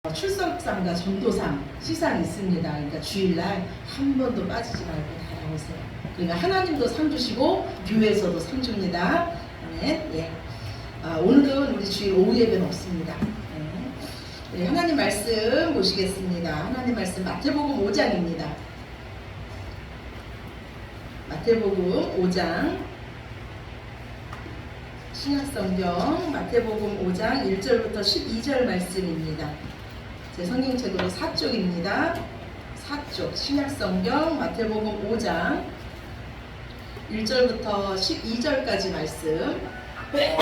출석상과 전도상 시상이 있습니다. 그러니까 주일날 한 번도 빠지지 말고 다 나오세요. 그러니까 하나님도 상 주시고 교회에서도 상 줍니다. 아멘. 예. 오늘은 우리 주일 오후 예배는 없습니다. 네, 하나님 말씀 보시겠습니다. 하나님 말씀 마태복음 5장입니다. 마태복음 5장 신약성경 마태복음 5장 1절부터 12절 말씀입니다. 제 성경책으로 4쪽입니다. 4쪽 신약성경 마태복음 5장 1절부터 12절까지 말씀. 네,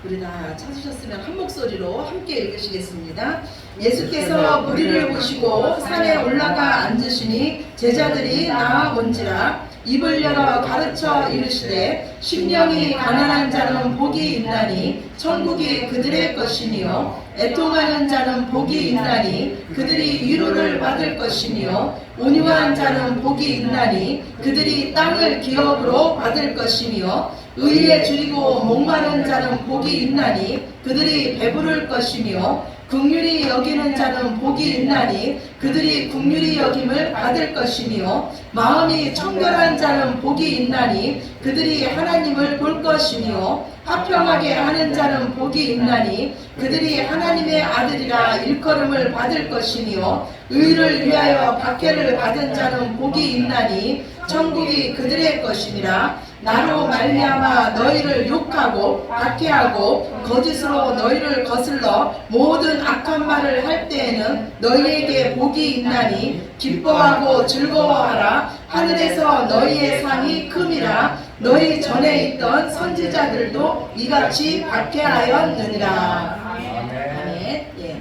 우리 다 찾으셨으면 한 목소리로 함께 읽으시겠습니다. 예수께서 무리를 보시고 산에 올라가 앉으시니 제자들이 나아온지라 입을 열어 가르쳐 이르시되 심령이 가난한 자는 복이 있나니 천국이 그들의 것이니요 애통하는 자는 복이 있나니 그들이 위로를 받을 것이니요 온유한 자는 복이 있나니 그들이 땅을 기업으로 받을 것이니요 의에 줄이고 목마른 자는 복이 있나니 그들이 배부를 것이며 긍휼히 여기는 자는 복이 있나니 그들이 긍휼히 여김을 받을 것이며 마음이 청결한 자는 복이 있나니 그들이 하나님을 볼 것이며 화평하게 하는 자는 복이 있나니 그들이 하나님의 아들이라 일컬음을 받을 것이며 의를 위하여 박해를 받은 자는 복이 있나니 천국이 그들의 것이니라. 나로 말미암아 너희를 욕하고 박해하고 거짓으로 너희를 거슬러 모든 악한 말을 할 때에는 너희에게 복이 있나니 기뻐하고 즐거워하라. 하늘에서 너희의 상이 큼이라. 너희 전에 있던 선지자들도 이같이 박해하였느니라. 아멘. 예.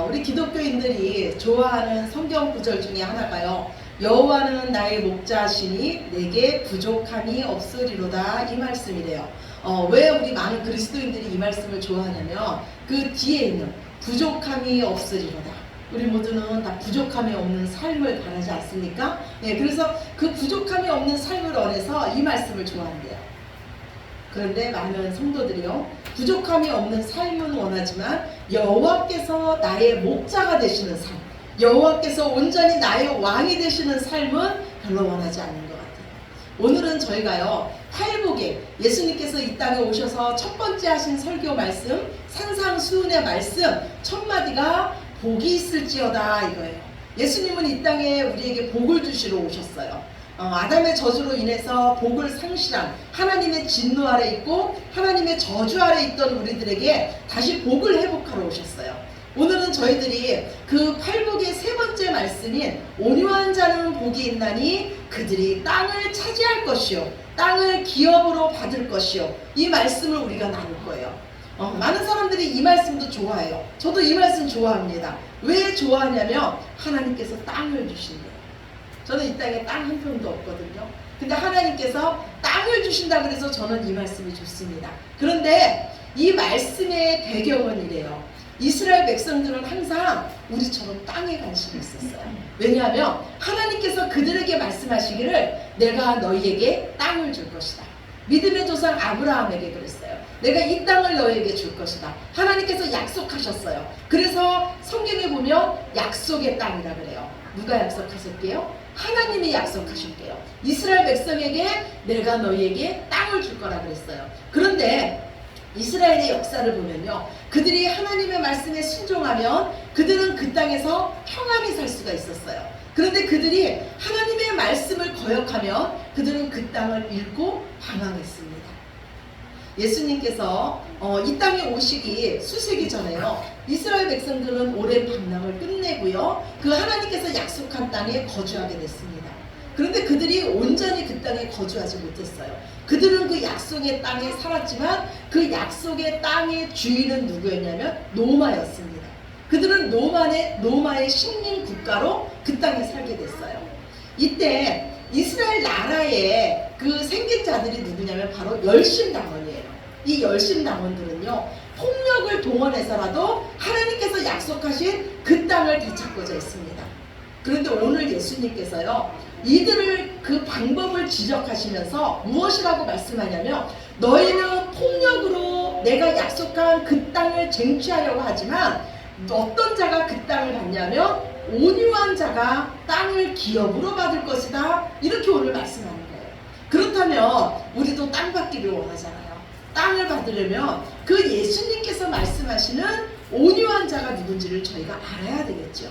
우리 기독교인들이 좋아하는 성경 구절 중에 하나가요. 여호와는 나의 목자시니 내게 부족함이 없으리로다, 이 말씀이래요. 왜 우리 많은 그리스도인들이 이 말씀을 좋아하냐면 그 뒤에 있는 부족함이 없으리로다. 우리 모두는 다 부족함이 없는 삶을 바라지 않습니까? 네, 그래서 그 부족함이 없는 삶을 원해서 이 말씀을 좋아한대요. 그런데 많은 성도들이요, 부족함이 없는 삶은 원하지만 여호와께서 나의 목자가 되시는 삶, 여호와께서 온전히 나의 왕이 되시는 삶은 별로 원하지 않는 것 같아요. 오늘은 저희가요, 팔복에 예수님께서 이 땅에 오셔서 첫 번째 하신 설교 말씀, 산상수훈의 말씀 첫 마디가 복이 있을지어다 이거예요. 예수님은 이 땅에 우리에게 복을 주시러 오셨어요. 아담의 저주로 인해서 복을 상실한 하나님의 진노 아래 있고 하나님의 저주 아래 있던 우리들에게 다시 복을 회복하러 오셨어요. 오늘은 저희들이 그 팔복의 세 번째 말씀인 온유한 자는 복이 있나니 그들이 땅을 차지할 것이요 땅을 기업으로 받을 것이요, 이 말씀을 우리가 나눌 거예요. 많은 사람들이 이 말씀도 좋아해요. 저도 이 말씀 좋아합니다. 왜 좋아하냐면 하나님께서 땅을 주신대요. 저는 이 땅에 땅 한 평도 없거든요. 근데 하나님께서 땅을 주신다 그래서 저는 이 말씀이 좋습니다. 그런데 이 말씀의 배경은 이래요. 이스라엘 백성들은 항상 우리처럼 땅에 관심이 있었어요. 왜냐하면 하나님께서 그들에게 말씀하시기를 내가 너희에게 땅을 줄 것이다. 믿음의 조상 아브라함에게 그랬어요. 내가 이 땅을 너희에게 줄 것이다. 하나님께서 약속하셨어요. 그래서 성경에 보면 약속의 땅이라 그래요. 누가 약속하셨게요? 하나님이 약속하실게요. 이스라엘 백성에게 내가 너희에게 땅을 줄 거라 그랬어요. 그런데 이스라엘의 역사를 보면요, 그들이 하나님의 말씀에 순종하면 그들은 그 땅에서 평안히 살 수가 있었어요. 그런데 그들이 하나님의 말씀을 거역하면 그들은 그 땅을 잃고 방황했습니다. 예수님께서 이 땅에 오시기 수세기 전에요, 이스라엘 백성들은 오랜 방랑을 끝내고요, 그 하나님께서 약속한 땅에 거주하게 됐습니다. 그런데 그들이 온전히 그 땅에 거주하지 못했어요. 그들은 그 약속의 땅에 살았지만 그 약속의 땅의 주인은 누구였냐면 로마였습니다. 그들은 로마의 식민 국가로 그 땅에 살게 됐어요. 이때 이스라엘 나라의 그 생긴 자들이 누구냐면 바로 열심당원이에요. 이 열심당원들은요, 폭력을 동원해서라도 하나님께서 약속하신 그 땅을 되찾고자 했습니다. 그런데 오늘 예수님께서요, 이들을 그 방법을 지적하시면서 무엇이라고 말씀하냐면 너희는 폭력으로 내가 약속한 그 땅을 쟁취하려고 하지만 어떤 자가 그 땅을 받냐면 온유한 자가 땅을 기업으로 받을 것이다. 이렇게 오늘 말씀하는 거예요. 그렇다면 우리도 땅 받기를 원하잖아요. 땅을 받으려면 그 예수님께서 말씀하시는 온유한 자가 누군지를 저희가 알아야 되겠죠.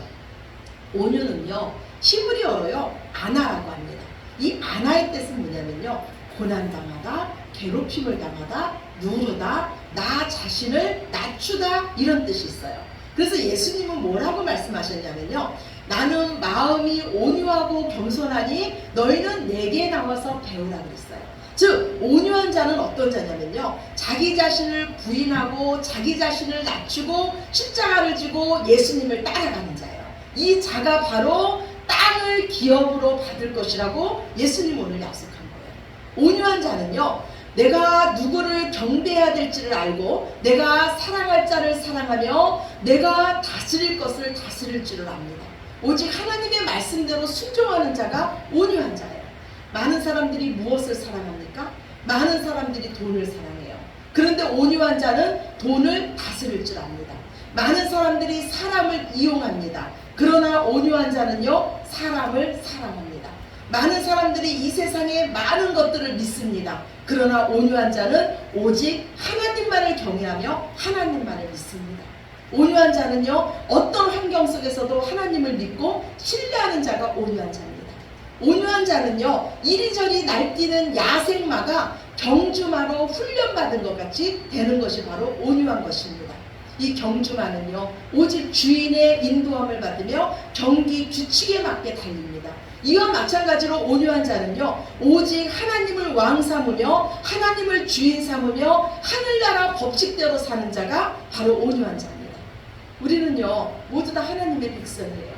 온유는요, 히브리어로요 아나라고 합니다. 이 아나의 뜻은 뭐냐면요, 고난당하다, 괴롭힘을 당하다, 누르다, 나 자신을 낮추다, 이런 뜻이 있어요. 그래서 예수님은 뭐라고 말씀하셨냐면요, 나는 마음이 온유하고 겸손하니 너희는 내게 나와서 배우라 그랬어요. 즉 온유한 자는 어떤 자냐면요, 자기 자신을 부인하고 자기 자신을 낮추고 십자가를 지고 예수님을 따라가는 자예요. 이 자가 바로 땅을 기업으로 받을 것이라고 예수님 오늘 약속한 거예요. 온유한 자는요, 내가 누구를 경배해야 될지를 알고 내가 사랑할 자를 사랑하며 내가 다스릴 것을 다스릴 줄을 압니다. 오직 하나님의 말씀대로 순종하는 자가 온유한 자예요. 많은 사람들이 무엇을 사랑합니까? 많은 사람들이 돈을 사랑해요. 그런데 온유한 자는 돈을 다스릴 줄 압니다. 많은 사람들이 사람을 이용합니다. 그러나 온유한 자는요, 사람을 사랑합니다. 많은 사람들이 이 세상에 많은 것들을 믿습니다. 그러나 온유한 자는 오직 하나님만을 경외하며 하나님만을 믿습니다. 온유한 자는요, 어떤 환경 속에서도 하나님을 믿고 신뢰하는 자가 온유한 자입니다. 온유한 자는요, 이리저리 날뛰는 야생마가 경주마로 훈련받은 것 같이 되는 것이 바로 온유한 것입니다. 이 경주마는요, 오직 주인의 인도함을 받으며 경기 규칙에 맞게 달립니다. 이와 마찬가지로 온유한 자는요, 오직 하나님을 왕 삼으며 하나님을 주인 삼으며 하늘나라 법칙대로 사는 자가 바로 온유한 자입니다. 우리는요, 모두 다 하나님의 백성이에요.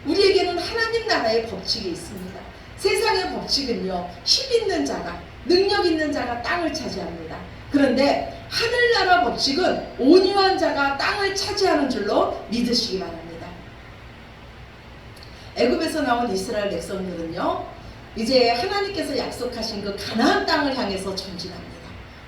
우리에게는 하나님 나라의 법칙이 있습니다. 세상의 법칙은요, 힘 있는 자가, 능력 있는 자가 땅을 차지합니다. 그런데 하늘나라 법칙은 온유한 자가 땅을 차지하는 줄로 믿으시기 바랍니다. 애굽에서 나온 이스라엘 백성들은요, 이제 하나님께서 약속하신 그 가나안 땅을 향해서 전진합니다.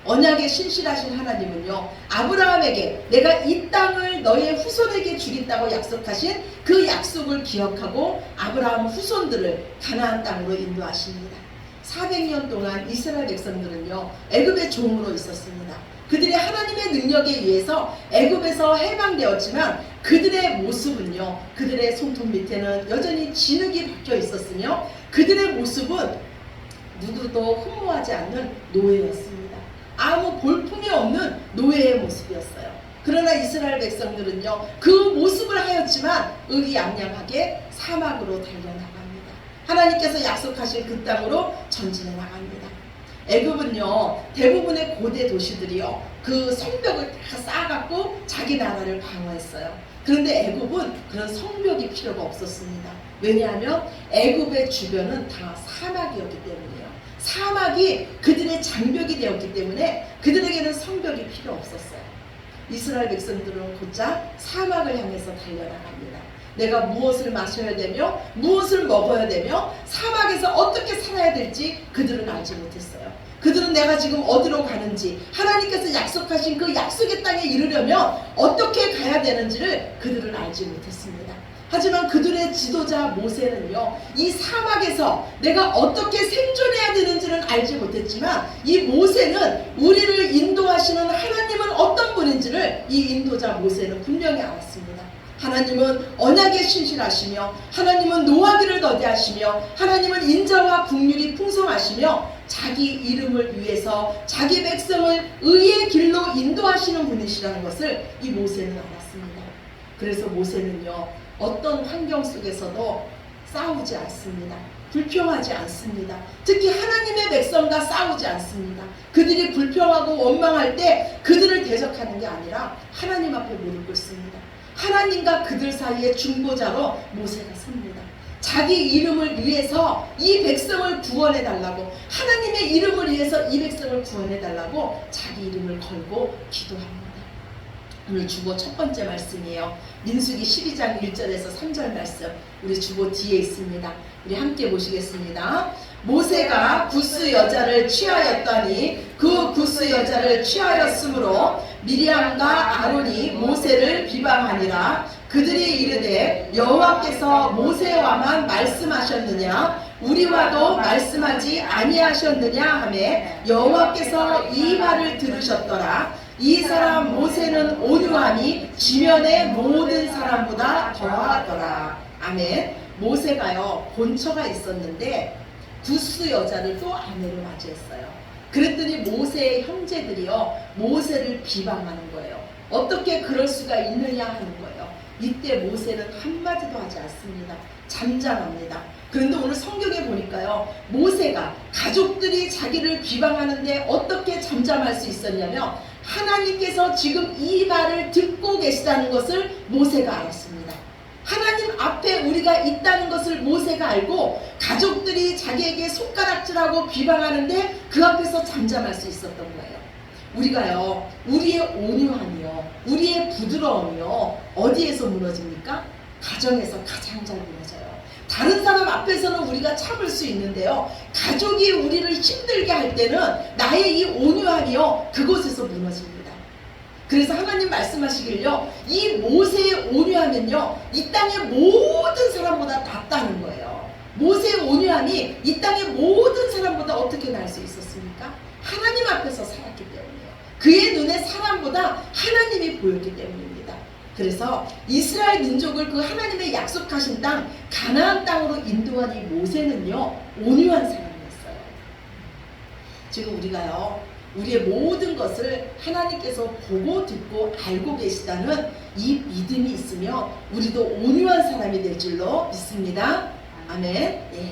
언약에 신실하신 하나님은요, 아브라함에게 내가 이 땅을 너의 후손에게 주겠다고 약속하신 그 약속을 기억하고 아브라함 후손들을 가나안 땅으로 인도하십니다. 400년 동안 이스라엘 백성들은요, 애굽의 종으로 있었습니다. 그들이 하나님의 능력에 의해서 애굽에서 해방되었지만 그들의 모습은요, 그들의 손톱 밑에는 여전히 진흙이 박혀 있었으며 그들의 모습은 누구도 흠모하지 않는 노예였습니다. 아무 볼품이 없는 노예의 모습이었어요. 그러나 이스라엘 백성들은요, 그 모습을 하였지만 의기양양하게 사막으로 달려나갑니다. 하나님께서 약속하신 그 땅으로 전진해 나갑니다. 애굽은요, 대부분의 고대 도시들이요, 그 성벽을 다 쌓아갖고 자기 나라를 방어했어요. 그런데 애굽은 그런 성벽이 필요가 없었습니다. 왜냐하면 애굽의 주변은 다 사막이었기 때문이에요. 사막이 그들의 장벽이 되었기 때문에 그들에게는 성벽이 필요 없었어요. 이스라엘 백성들은 곧장 사막을 향해서 달려나갑니다. 내가 무엇을 마셔야 되며 무엇을 먹어야 되며 사막에서 어떻게 살아야 될지 그들은 알지 못했어요. 그들은 내가 지금 어디로 가는지, 하나님께서 약속하신 그 약속의 땅에 이르려면 어떻게 가야 되는지를 그들은 알지 못했습니다. 하지만 그들의 지도자 모세는요, 이 사막에서 내가 어떻게 생존해야 되는지는 알지 못했지만 이 모세는 우리를 인도하시는 하나님은 어떤 분인지를 이 인도자 모세는 분명히 알았습니다. 하나님은 언약에 신실하시며 하나님은 노하기를 더디하시며 하나님은 인자와 긍휼이 풍성하시며 자기 이름을 위해서 자기 백성을 의의 길로 인도하시는 분이시라는 것을 이 모세는 알았습니다. 그래서 모세는요, 어떤 환경 속에서도 싸우지 않습니다. 불평하지 않습니다. 특히 하나님의 백성과 싸우지 않습니다. 그들이 불평하고 원망할 때 그들을 대적하는 게 아니라 하나님 앞에 무릎 꿇습니다. 하나님과 그들 사이의 중보자로 모세가 섭니다. 자기 이름을 위해서 이 백성을 구원해 달라고, 하나님의 이름을 위해서 이 백성을 구원해 달라고 자기 이름을 걸고 기도합니다. 오늘 주보 첫 번째 말씀이에요. 민수기 12장 1절에서 3절 말씀. 우리 주보 뒤에 있습니다. 우리 함께 보시겠습니다. 모세가 구스 여자를 취하였더니 그 구스 여자를 취하였으므로 미리암과 아론이 모세를 비방하니라. 그들이 이르되 여호와께서 모세와만 말씀하셨느냐 우리와도 말씀하지 아니하셨느냐 하매 여호와께서 이 말을 들으셨더라. 이 사람 모세는 온유함이 지면의 모든 사람보다 더하더라. 아멘. 모세가요 본처가 있었는데 구스 여자를 또 아내로 맞이했어요. 그랬더니 모세의 형제들이요 모세를 비방하는 거예요. 어떻게 그럴 수가 있느냐 하는 거예요. 이때 모세는 한마디도 하지 않습니다. 잠잠합니다. 그런데 오늘 성경에 보니까요 모세가 가족들이 자기를 비방하는데 어떻게 잠잠할 수 있었냐면 하나님께서 지금 이 말을 듣고 계시다는 것을 모세가 알았습니다. 하나님 앞에 우리가 있다는 것을 모세가 알고 가족들이 자기에게 손가락질하고 비방하는데 그 앞에서 잠잠할 수 있었던 거예요. 우리가요 우리의 온유함이요 우리의 부드러움이요 어디에서 무너집니까? 가정에서 가장 잘 무너져요. 다른 사람 앞에서는 우리가 참을 수 있는데요 가족이 우리를 힘들게 할 때는 나의 이 온유함이요 그곳에서 무너집니다. 그래서 하나님 말씀하시길요 이 모세의 온유함은요 이 땅의 모든 사람보다 낫다는 거예요. 모세의 온유함이 이 땅의 모든 사람보다 어떻게 날 수 있었습니까? 하나님 앞에서 살았기 때문이에요. 그의 눈에 사람보다 하나님이 보였기 때문입니다. 그래서 이스라엘 민족을 그 하나님의 약속하신 땅 가나안 땅으로 인도한 이 모세는요 온유한 사람이었어요. 지금 우리가요 우리의 모든 것을 하나님께서 보고 듣고 알고 계시다는 이 믿음이 있으면 우리도 온유한 사람이 될 줄로 믿습니다. 아멘. 예.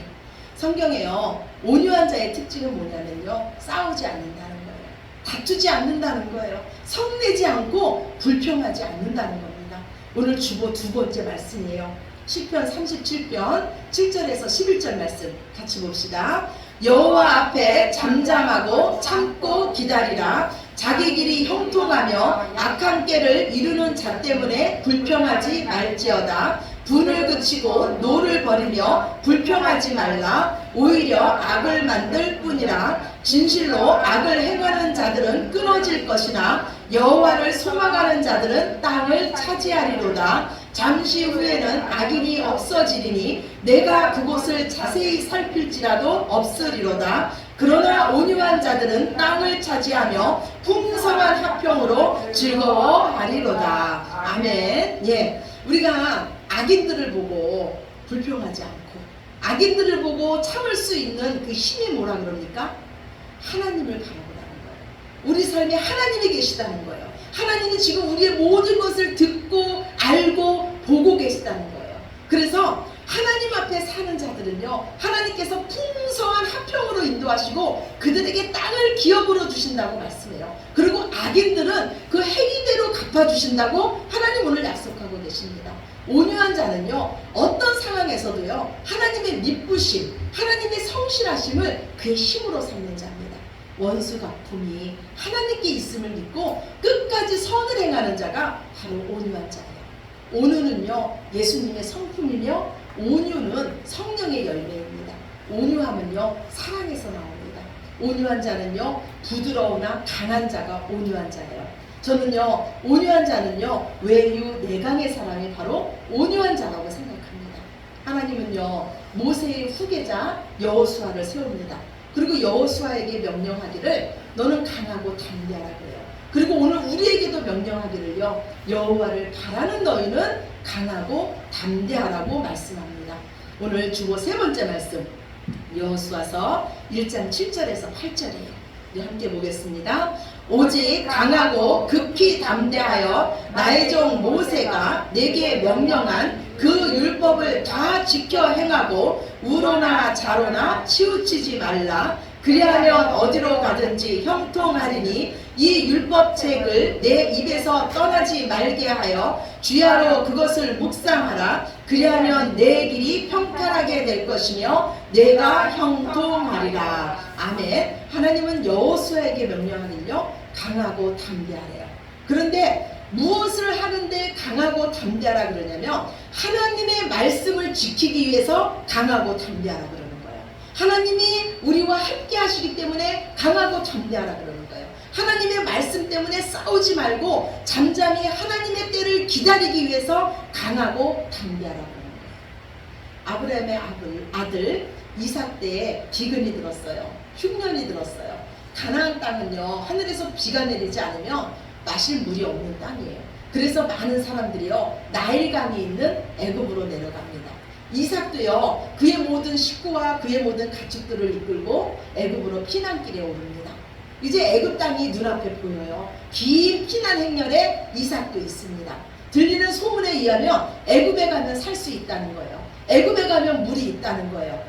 성경에요 온유한 자의 특징은 뭐냐면요 싸우지 않는다는 거예요. 다투지 않는다는 거예요. 성내지 않고 불평하지 않는다는 겁니다. 오늘 주보 두 번째 말씀이에요. 시편 37편 7절에서 11절 말씀 같이 봅시다. 여호와 앞에 잠잠하고 참고 기다리라. 자기 길이 형통하며 악한 꾀를 이루는 자 때문에 불평하지 말지어다. 분을 그치고 노를 버리며 불평하지 말라. 오히려 악을 만들 뿐이라. 진실로 악을 행하는 자들은 끊어질 것이나 여호와를 소망하는 자들은 땅을 차지하리로다. 잠시 후에는 악인이 없어지리니 내가 그곳을 자세히 살필지라도 없으리로다. 그러나 온유한 자들은 땅을 차지하며 풍성한 합평으로 즐거워하리로다. 아멘. 예, 우리가 악인들을 보고 불평하지 않고 악인들을 보고 참을 수 있는 그 힘이 뭐라 그럽니까? 하나님을 바라보라는 거예요. 우리 삶에 하나님이 계시다는 거예요. 하나님은 지금 우리의 모든 것을 듣고 알고 보고 계시다는 거예요. 그래서 하나님 앞에 사는 자들은요 하나님께서 풍성한 화평으로 인도하시고 그들에게 땅을 기업으로 주신다고 말씀해요. 그리고 악인들은 그 행위대로 갚아주신다고 하나님 오늘 약속하고 계십니다. 온유한 자는요 어떤 상황에서도요 하나님의 미쁘심 하나님의 성실하심을 그의 힘으로 삼는 자입니다. 원수 갚음이 하나님께 있음을 믿고 끝까지 선을 행하는 자가 바로 온유한 자예요. 온유는요 예수님의 성품이며 온유는 성령의 열매입니다. 온유함은요 사랑에서 나옵니다. 온유한 자는요 부드러우나 강한 자가 온유한 자예요. 저는요 온유한 자는요 외유 내강의 사람이 바로 온유한 자라고 생각합니다. 하나님은요 모세의 후계자 여호수아를 세웁니다. 그리고 여호수아에게 명령하기를 너는 강하고 담대하라 그래요. 그리고 오늘 우리에게도 명령하기를요 여호와를 바라는 너희는 강하고 담대하라고 말씀합니다. 오늘 주보 세 번째 말씀 여호수아서 1장 7절에서 8절이에요. 우리 함께 보겠습니다. 오직 강하고 급히 담대하여 나의 종 모세가 내게 명령한 그 율법을 다 지켜 행하고 우로나 좌로나 치우치지 말라. 그리하면 어디로 가든지 형통하리니 이 율법책을 내 입에서 떠나지 말게 하여 주야로 그것을 묵상하라. 그리하면 내 길이 평탄하게 될 것이며 내가 형통하리라. 아멘. 하나님은 여호수아에게 명령하기를요 강하고 담대하래요. 그런데 무엇을 하는데 강하고 담대하라 그러냐면 하나님의 말씀을 지키기 위해서 강하고 담대하라 그러는 거예요. 하나님이 우리와 함께 하시기 때문에 강하고 담대하라 그러는 거예요. 하나님의 말씀 때문에 싸우지 말고 잠잠히 하나님의 때를 기다리기 위해서 강하고 담대하라 그러는 거예요. 아브라함의 아들 이삭 때에 기근이 들었어요. 흉년이 들었어요. 가나안 땅은요, 하늘에서 비가 내리지 않으면 마실 물이 없는 땅이에요. 그래서 많은 사람들이요, 나일강이 있는 애굽으로 내려갑니다. 이삭도요, 그의 모든 식구와 그의 모든 가축들을 이끌고 애굽으로 피난길에 오릅니다. 이제 애굽 땅이 눈앞에 보여요. 긴 피난 행렬에 이삭도 있습니다. 들리는 소문에 의하면 애굽에 가면 살 수 있다는 거예요. 애굽에 가면 물이 있다는 거예요.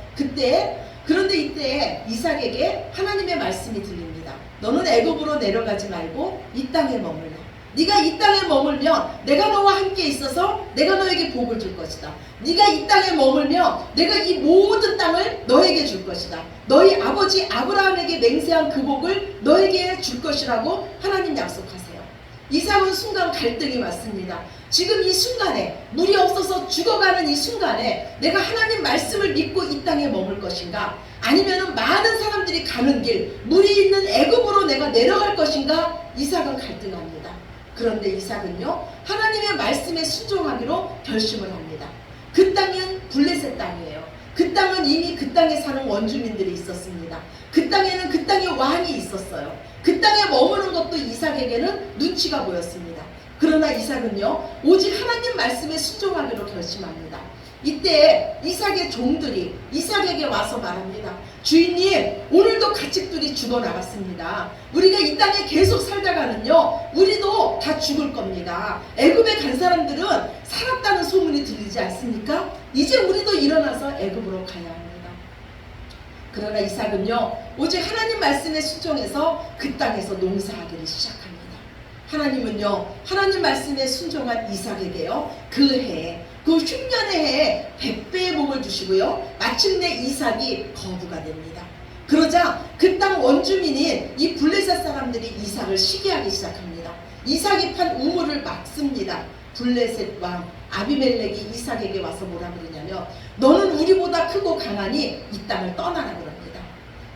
그런데 이때 이삭에게 하나님의 말씀이 들립니다. 너는 애굽으로 내려가지 말고 이 땅에 머물라. 네가 이 땅에 머물면 내가 너와 함께 있어서 내가 너에게 복을 줄 것이다. 네가 이 땅에 머물면 내가 이 모든 땅을 너에게 줄 것이다. 너희 아버지 아브라함에게 맹세한 그 복을 너에게 줄 것이라고 하나님 약속하세요. 이삭은 순간 갈등이 왔습니다. 지금 이 순간에 물이 없어서 죽어가는 이 순간에 내가 하나님 말씀을 믿고 이 땅에 머물 것인가, 아니면 많은 사람들이 가는 길 물이 있는 애굽으로 내가 내려갈 것인가, 이삭은 갈등합니다. 그런데 이삭은요, 하나님의 말씀에 순종하기로 결심을 합니다. 그 땅은 블레셋 땅이에요. 그 땅은 이미 그 땅에 사는 원주민들이 있었습니다. 그 땅에는 그 땅의 왕이 있었어요. 그 땅에 머무는 것도 이삭에게는 눈치가 보였습니다. 그러나 이삭은요, 오직 하나님 말씀에 순종하기로 결심합니다. 이때 이삭의 종들이 이삭에게 와서 말합니다. 주인님, 오늘도 가축들이 죽어나갔습니다. 우리가 이 땅에 계속 살다가는요, 우리도 다 죽을 겁니다. 애굽에 간 사람들은 살았다는 소문이 들리지 않습니까? 이제 우리도 일어나서 애굽으로 가야 합니다. 그러나 이삭은요, 오직 하나님 말씀에 순종해서 그 땅에서 농사하기를 시작합니다. 하나님은요, 하나님 말씀에 순종한 이삭에게요, 그 해에, 그 흉년의 해에 100배의 복을 주시고요, 마침내 이삭이 거부가 됩니다. 그러자 그 땅 원주민인 이 블레셋 사람들이 이삭을 시기하기 시작합니다. 이삭이 판 우물을 막습니다. 블레셋 왕 아비멜렉이 이삭에게 와서 뭐라 그러냐면, 너는 우리보다 크고 강하니 이 땅을 떠나라 그럽니다.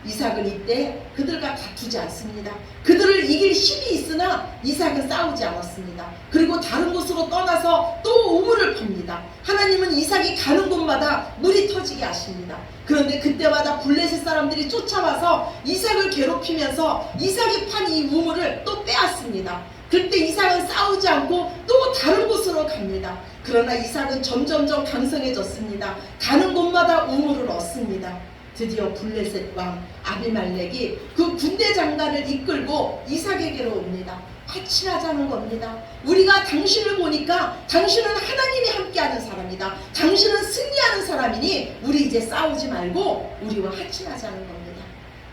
이삭은 이때 그들과 다투지 않습니다. 그들을 이길 힘이 있으나 이삭은 싸우지 않았습니다. 그리고 다른 곳으로 떠나서 또 우물을 팝니다. 하나님은 이삭이 가는 곳마다 물이 터지게 하십니다. 그런데 그때마다 블레셋 사람들이 쫓아와서 이삭을 괴롭히면서 이삭이 판 이 우물을 또 빼앗습니다. 그때 이삭은 싸우지 않고 또 다른 곳으로 갑니다. 그러나 이삭은 점점점 강성해졌습니다. 가는 곳마다 우물을 얻습니다. 드디어 블레셋 왕 아비멜렉이 그 군대 장관을 이끌고 이삭에게로 옵니다. 화친하자는 겁니다. 우리가 당신을 보니까 당신은 하나님이 함께하는 사람이다. 당신은 승리하는 사람이니 우리 이제 싸우지 말고 우리와 화친하자는 겁니다.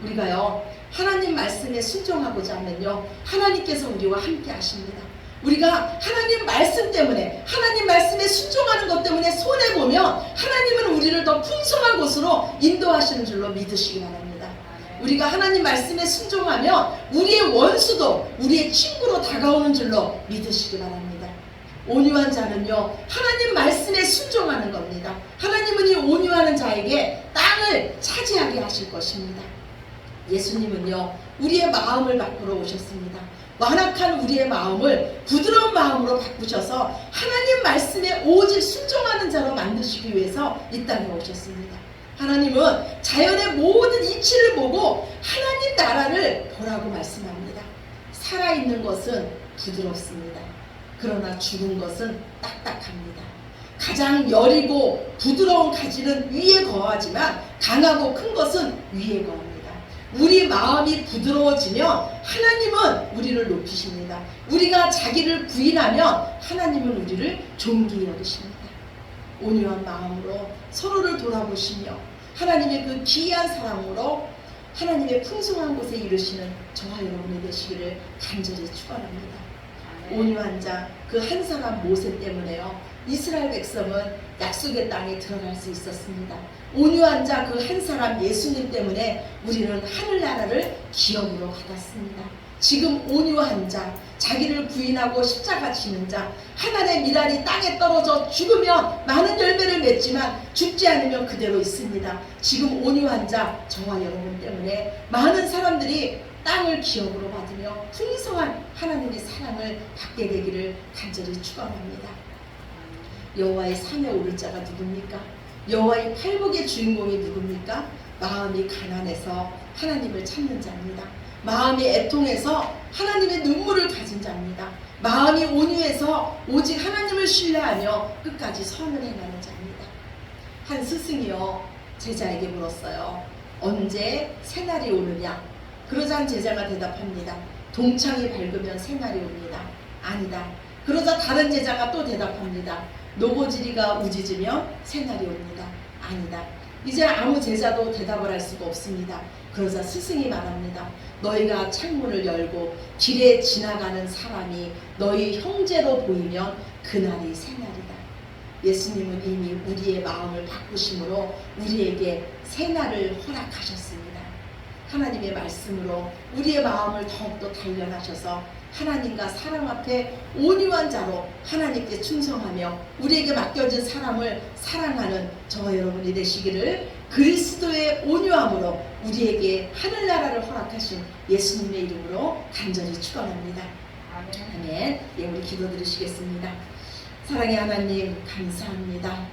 우리가요, 하나님 말씀에 순종하고자 하면요, 하나님께서 우리와 함께 하십니다. 우리가 하나님 말씀 때문에, 하나님 말씀에 순종하는 것 때문에 손해보면 하나님은 우리를 더 풍성한 곳으로 인도하시는 줄로 믿으시기 바랍니다. 우리가 하나님 말씀에 순종하면 우리의 원수도 우리의 친구로 다가오는 줄로 믿으시기 바랍니다. 온유한 자는요, 하나님 말씀에 순종하는 겁니다. 하나님은 이 온유하는 자에게 땅을 차지하게 하실 것입니다. 예수님은요, 우리의 마음을 바꾸러 오셨습니다. 완악한 우리의 마음을 부드러운 마음으로 바꾸셔서 하나님 말씀에 오직 순종하는 자로 만드시기 위해서 이 땅에 오셨습니다. 하나님은 자연의 모든 이치를 보고 하나님 나라를 보라고 말씀합니다. 살아있는 것은 부드럽습니다. 그러나 죽은 것은 딱딱합니다. 가장 여리고 부드러운 가지는 위에 거하지만 강하고 큰 것은 위에 거합니다. 우리 마음이 부드러워지면 하나님은 우리를 높이십니다. 우리가 자기를 부인하면 하나님은 우리를 존귀히 여기십니다. 온유한 마음으로 서로를 돌아보시며 하나님의 그 귀한 사랑으로 하나님의 풍성한 곳에 이르시는 저와 여러분이 되시기를 간절히 축원합니다. 온유한 자 그 한 사람 모세 때문에요, 이스라엘 백성은 약속의 땅에 들어갈 수 있었습니다. 온유한 자 그 한 사람 예수님 때문에 우리는 하늘나라를 기업으로 받았습니다. 지금 온유한 자, 자기를 부인하고 십자가 지는 자, 하나님의 미랄이 땅에 떨어져 죽으면 많은 열매를 맺지만 죽지 않으면 그대로 있습니다. 지금 온유한 자, 저와 여러분 때문에 많은 사람들이 땅을 기업으로 받으며 풍성한 하나님의 사랑을 받게 되기를 간절히 축원합니다. 여호와의 산에 오를 자가 누굽니까? 여호와의 팔복의 주인공이 누굽니까? 마음이 가난해서 하나님을 찾는 자입니다. 마음이 애통해서 하나님의 눈물을 가진 자입니다. 마음이 온유해서 오직 하나님을 신뢰하며 끝까지 선을 행하는 자입니다. 한 스승이요 제자에게 물었어요. 언제 새날이 오느냐? 그러자 한 제자가 대답합니다. 동창이 밝으면 새날이 옵니다. 아니다. 그러자 다른 제자가 또 대답합니다. 노고지리가 우짖으면 새날이 옵니다. 아니다. 이제 아무 제자도 대답을 할 수가 없습니다. 그러자 스승이 말합니다. 너희가 창문을 열고 길에 지나가는 사람이 너희 형제로 보이면 그날이 새날이다. 예수님은 이미 우리의 마음을 바꾸심으로 우리에게 새날을 허락하셨습니다. 하나님의 말씀으로 우리의 마음을 더욱더 단련하셔서 하나님과 사람 앞에 온유한 자로 하나님께 충성하며 우리에게 맡겨진 사람을 사랑하는 저와 여러분이 되시기를 그리스도의 온유함으로 우리에게 하늘나라를 허락하신 예수님의 이름으로 간절히 축원합니다. 아멘. 예, 우리 기도드리시겠습니다. 사랑의 하나님 감사합니다.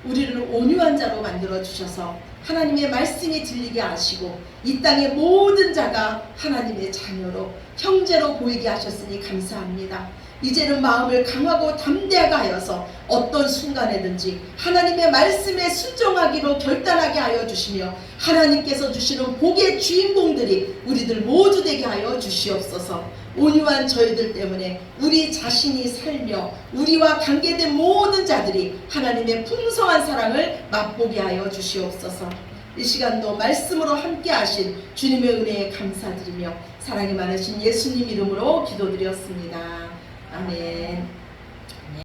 우리를 온유한 자로 만들어 주셔서 하나님의 말씀이 들리게 하시고 이 땅의 모든 자가 하나님의 자녀로 형제로 보이게 하셨으니 감사합니다. 이제는 마음을 강하고 담대하게 하여서 어떤 순간에든지 하나님의 말씀에 순종하기로 결단하게 하여 주시며 하나님께서 주시는 복의 주인공들이 우리들 모두 되게 하여 주시옵소서. 온유한 저희들 때문에 우리 자신이 살며 우리와 관계된 모든 자들이 하나님의 풍성한 사랑을 맛보게 하여 주시옵소서. 이 시간도 말씀으로 함께 하신 주님의 은혜에 감사드리며 사랑이 많으신 예수님 이름으로 기도드렸습니다. 아멘.